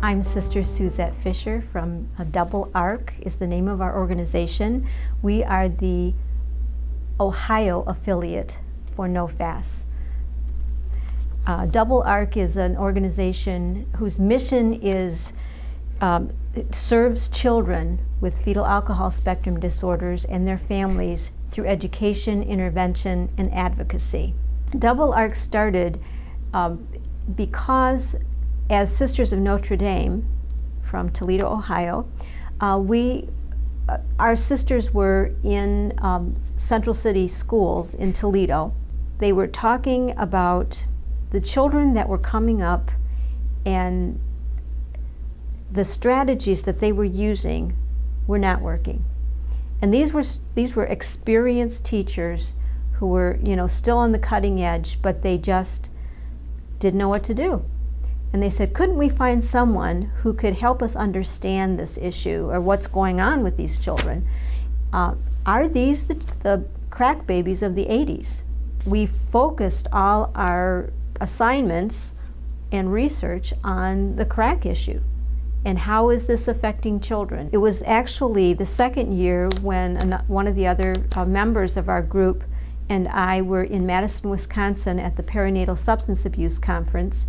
I'm Sister Suzette Fisher from Double Arc is the name of our organization. We are the Ohio affiliate for NOFAS. Double Arc is an organization whose mission is serves children with fetal alcohol spectrum disorders and their families through education, intervention, and advocacy. Double Arc started because, as Sisters of Notre Dame from Toledo, Ohio, our sisters were in Central City schools in Toledo. They were talking about the children that were coming up and the strategies that they were using were not working. And these were experienced teachers who were, still on the cutting edge, but they just didn't know what to do. And they said, couldn't we find someone who could help us understand this issue or what's going on with these children? Are these the crack babies of the 80s? We focused all our assignments and research on the crack issue and how is this affecting children. It was actually the second year when one of the other members of our group and I were in Madison, Wisconsin at the Perinatal Substance Abuse Conference,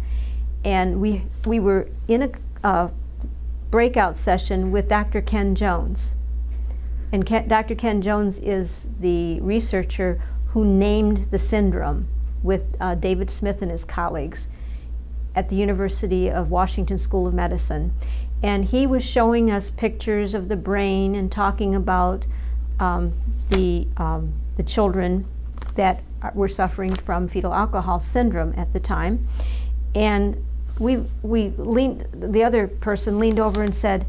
and we were in a breakout session with Dr. Ken Jones. And Dr. Ken Jones is the researcher who named the syndrome with David Smith and his colleagues at the University of Washington School of Medicine. And he was showing us pictures of the brain and talking about the children that were suffering from fetal alcohol syndrome at the time. And the other person leaned over and said,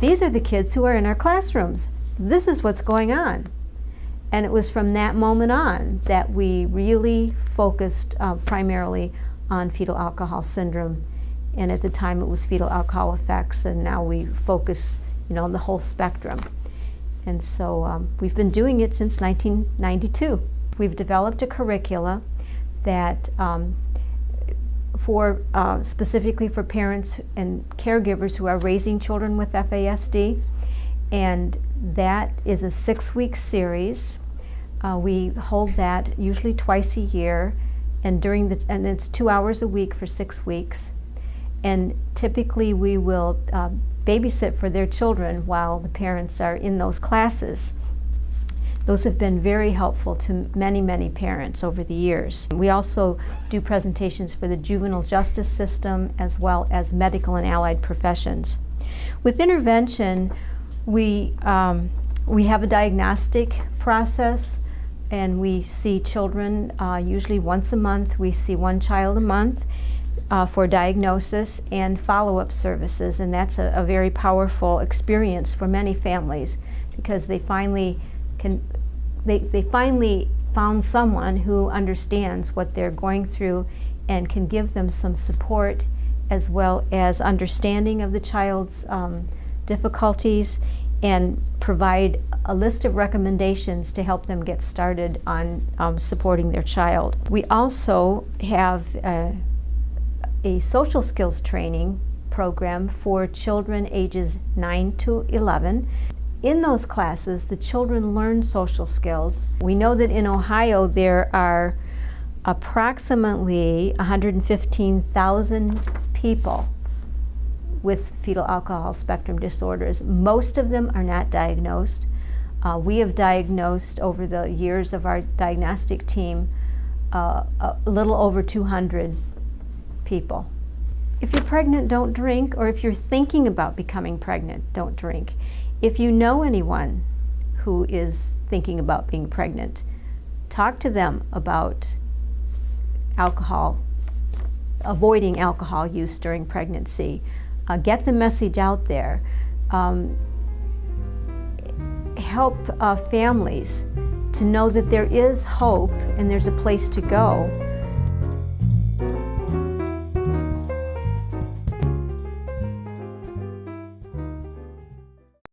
these are the kids who are in our classrooms. This is what's going on. And it was from that moment on that we really focused primarily on fetal alcohol syndrome. And at the time it was fetal alcohol effects, and now we focus on the whole spectrum. And so we've been doing it since 1992. We've developed a curricula that specifically for parents and caregivers who are raising children with FASD, and that is a 6-week series. We hold that usually twice a year, and it's 2 hours a week for 6 weeks. And typically we will babysit for their children while the parents are in those classes. Those have been very helpful to many, many parents over the years. We also do presentations for the juvenile justice system as well as medical and allied professions. With intervention, we have a diagnostic process, and we see children usually once a month. We see one child a month for diagnosis and follow-up services, and that's a very powerful experience for many families because they finally found someone who understands what they're going through and can give them some support as well as understanding of the child's difficulties and provide a list of recommendations to help them get started on supporting their child. We also have a social skills training program for children ages 9 to 11. In those classes, the children learn social skills. We know that in Ohio there are approximately 115,000 people with fetal alcohol spectrum disorders. Most of them are not diagnosed. We have diagnosed over the years of our diagnostic team a little over 200 people. If you're pregnant, don't drink, or if you're thinking about becoming pregnant, don't drink. If you know anyone who is thinking about being pregnant, talk to them about alcohol, avoiding alcohol use during pregnancy. Get the message out there. Help families to know that there is hope and there's a place to go